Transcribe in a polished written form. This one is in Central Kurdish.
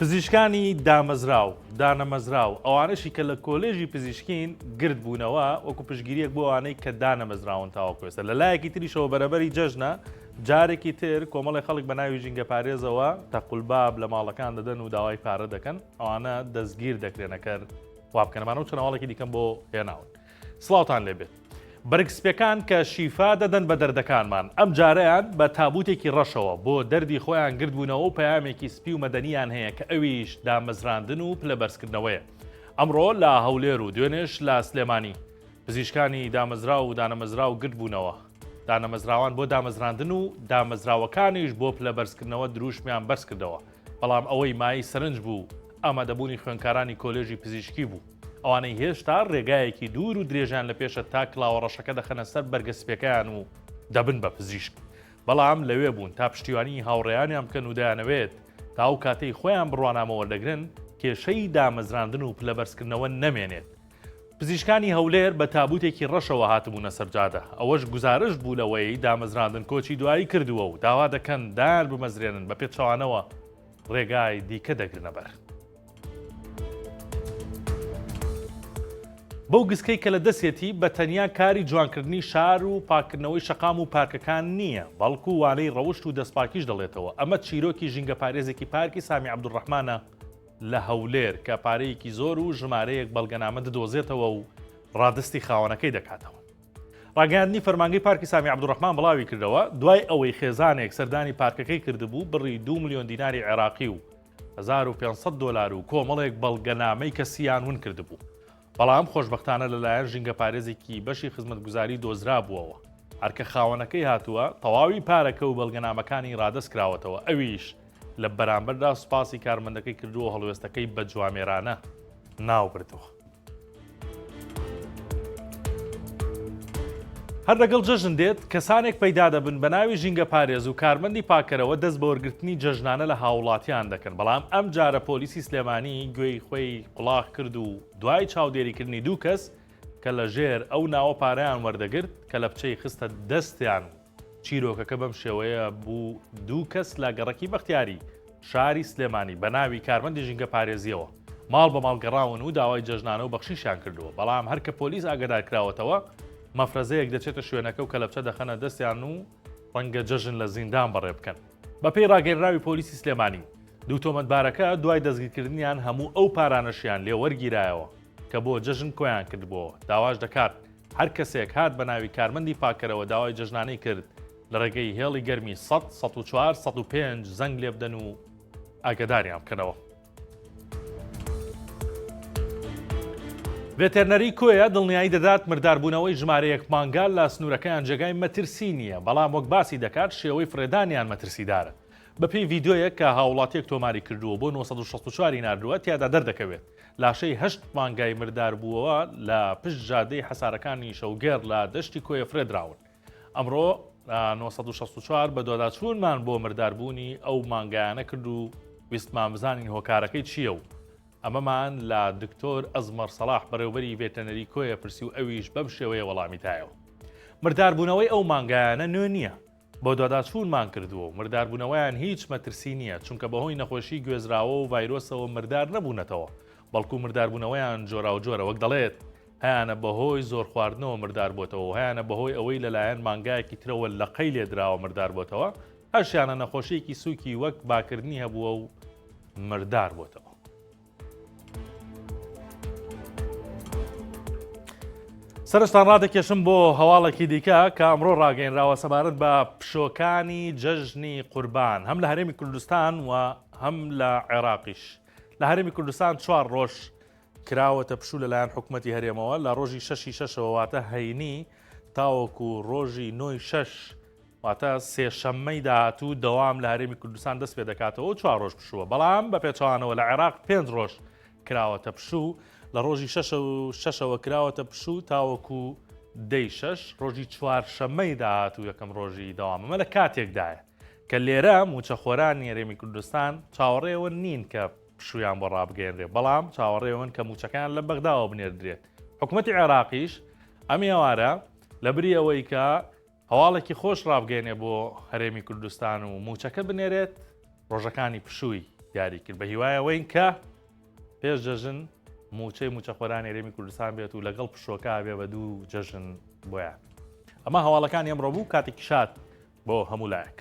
پزیشکانی دامەزراو دانەمەزراو ئەوانەشی کە لە کۆلێژی پزیشکین گرت بوونەوە وەکو پشگیریەک بۆ ئەوانەی کە دانەمەزراون تاوەکوێستە لە لایەکی تریشەوە بەرەبەری جەژنە جارێکی تر کۆمەڵی خەڵک بە ناوی ژینگە پارێزەوە تەقولباب لە ماڵەکان دەدەن و داوای پارە دەکەن ئەوانە دەستگیر دەکرێنە کەر وابکەنەمانە و چەنەوەڵێکی دیکەم بۆ هێناون سڵاوتان لێبێت بەرگسپەکان کە شیفا دەدەن بە دەردەکانمان ئەم جارەیان بە تابوتێکی ڕەشەوە بۆ دەردی خۆیان گردبوونەوە و پەیامێکی سپی و مەدەنیان هەیە کە ئەویش دامەزراندن و پلەبەرزکردنەوەیە ئەمڕۆ لە هەولێر و دوێنێش لە سلێمانی پزیشکانی دامەزرا و دانەمەزرا و گردبوونەوە دانەمەزراوان بۆ دامەزراندن و دامەزراوەکانیش بۆ پلەبەرزکردنەوە دروشمیان بەرز کردەوە بەڵام ئەوەی مای سەرنج بوو ئامادەبوونی خوێندکارانی کۆلێژی پزیشکی بوو ئەوانەی هێشتا ڕێگایەکی دوور و درێژیان لە پێشە تا کلاوەڕەشەکە دەخەنە سەر بەرگەسپەکەیان و دەبن بە پزیشک بەڵام لەوێ بوون تا پشتیوانی هاوڕێیانیان بکەن و دەیانەوێت تا ئەو کاتەی خۆیان بڕوانامەوە دەگرن کێشەی دامەزراندن و پلەبەرزکردنەوە نەمێنێت پزیشکانی هەولێر بە تابوتێکی ڕەشەوە هاتبوونە سەرجادە ئەوەش گزارش بوو لەوەی دامەزراندن کۆچی دوایی کردووە و داوا دەکەن دار بمەزرێنن بە پێچەوانەوە ڕێگای دیکە دەگرنە بەر بەو گسکەی کە لە دەسێتی بە تەنیا کاری جوانکردنی شار و پاکردنەوەی شەقام و پارکەکان نییە بەڵکو وانەی ڕەوشت و دەستپاکیش دەڵێتەوە ئەمە چیرۆکی ژینگە پارێزێکی پارکی سامی عەبدوڕەحمانە لە هەولێر کە پارەیەکی زۆر و ژمارەیەک بەڵگەنامە دەدۆزێتەوە و ڕادستی خاوەنەکەی دەکاتەوە ڕاگەیاندنی فەرمانگەی پارکی سامی عەبدوڕەحمان بڵاوی کردەوە دوای ئەوەی خێزانێک سەردانی پارکەکەی کردبوو بڕی 2 ملیۆن دیناری عێراقی و 1500 دۆلار و کۆمەڵێک بەڵگەنامەی کەسیان ون کردبوو بەڵام خۆشبەختانە لەلایەن ژینگە پارێزێکی بەشی خزمەتگوزاری دۆزرا بووەوە هەرکە خاوەنەکەی هاتووە تەواوی پارەکە و بەڵگەنامەکانی ڕادەست کراوەتەوە ئەویش لە بەرامبەردا سوپاسی کارمەندەکەی کردووە هەڵوێستەکەی بە جوامێرانە ناوبردەوە هەر لەگەڵ جەژن دێت کەسانێک پەیدا دەبن بە ناوی ژینگە پارێز و کارمەندی پاکەرەوە دەست بە وەرگرتنی جەژنانە لە هاوڵاتیان دەکەن بەڵام ئەم جارە پۆلیسی سلێمانی گوێی خۆی قوڵاق کرد و دوای چاودێریکردنی دوو کەس کە لە ژێر ئەو ناوە پارەیان وەردەگرت کە لە بچەی خستە دەستیان چیرۆکەکە بەم شێوەیە بوو دوو کەس لە گەڕەکی بەختیاری شاری سلێمانی بە ناوی کارمەندی ژینگە پارێزیەوە ماڵ بە ماڵگەڕاون و داوای جەژنانە و بەخشیشیان کردووە بەڵام هەرکە پۆلیس ئاگادار کراوەتەوە مەفرەزەیەک دەچێتە شوێنەکە و کە لە بچە دەخەنە دەستیان و ڕەنگە جەژن لە زیندان بەڕێ بکەن بەپێی ڕاگەنراوی پۆلیسی سلێمانی دوو تۆمەتبارەکە دوای دەستگیرکردنیان هەموو ئەو پارانەشیان لێ وەرگیرایەوە کە بۆ جەژن کۆیان کردبووە داواش دەکات هەر کەسێک هات بە ناوی کارمەندی پاکەرەوە داوای جەژنانەی کرد لە ڕێگەی هێڵی گەرمی 100 104 105 زەنگ لێ بدەن و ئاگاداریان بکەنەوە ڤێتێرنەری کۆیە دڵنیایی دەدات مرداربوونەوەی ژمارەیەک مانگال لە سنوورەکەیان جێگای مەترسی نییە بەڵام وەک باسی دەکات شێوەی فرێدانیان مەترسیدارە بەپێی ڤیدۆیەک کە هاوڵاتیەک تۆماری کردووە بۆ 964 ناردووە تیادا دەردەکەوێت لاشەی 8 مانگای مردار بووەوە لە پشت ژادەی حەسارەکانی شەوگێر لە دەشتی کۆیە فرێدراون ئەمڕۆ 964 بە دۆداچوونمان بۆ مرداربوونی ئەو مانگایانە کرد و ویستمان بزانین هۆکارەکەی چییە و ئەمەمان لە دکتۆر ئەزمەر سەلاح بەڕێوەبەری ڤێتەنەری کۆیە پرسی و ئەویش بەم شێوەیە وەڵامی تایەوە مرداربوونەوەی ئەو مانگایانە نوێ نییە بۆ دۆداچوونمان کردووە و مرداربوونەوەیان هیچ مەترسی نییە چونکە بەهۆی نەخۆشی گوێزراوە و ڤایرۆسەوە مردار نەبوونەتەوە بەڵکو مرداربوونەوەیان جۆرا و جۆرە وەک دەڵێت هەیانە بەهۆی زۆر خواردنەوە مردار بۆتەوە و هەیانە بەهۆی ئەوەی لەلایەن مانگایەکی ترەوە لە قەی لێدراوە مردار بۆتەوە هەرشیانە نەخۆشیێکی سووکی وەک باکردنی هەبووە و مردار بۆتەوە سەرشتان ڕادەکێشم بۆ هەواڵێکی دیکە کە ئەمڕۆ ڕاگەیەنراوە سەبارەت بە پشۆکانی جەژنی قوربان هەم لە هەرێمی کوردستان و هەم لە عێراقیش لە هەرێمی کوردستان 4 ڕۆژ کراوەتە پشوو لەلایەن حکوومەتی هەرێمەوە لە ڕۆژی 6 شەشەوە واتە هەینی تاوەکو ڕۆژی 9 6 واتە سێشەممەی داهاتوو دەوام لە هەرێمی کوردستان دەست پێ دەکاتەوە 4 ڕۆژ پشووە بەڵام بە پێچەوانەوە لە عێراق 5 ڕۆژ کراوەتە پشوو لە ڕۆژی 6ەوە کراوەتە پشوو تاوەکو دەی 6 ڕۆژی 4 شەممەی داهاتوو یەکەم ڕۆژی داوامەمە لە کاتێکدایە کە لێرە موچەخۆرانی هەرێمی کوردستان چاوەڕێەوە نین کە پشویان بۆ ڕابگەێنرێ بەڵام چاوەڕێەوەن کە موچەکان لە بەغداوە بنێردرێت حکوومەتی عێراقیش ئەم ئێوارە لەبری ئەوەی کە هەواڵێکی خۆش ڕابگەێنێ بۆ هەرێمی کوردستان و موچەکە بنێرێت ڕۆژەکانی پشووی یاری کرد بە هیوایەوەین کە پێش جەژن موچەی خۆرانی هەرێمی کوردستان بێت و لەگەڵ پشۆکە بێ بە دوو جەژن بۆیان ئەمە هەواڵەکان ئەمڕۆ بوو کاتێکی شاد بۆ هەموو لایەک.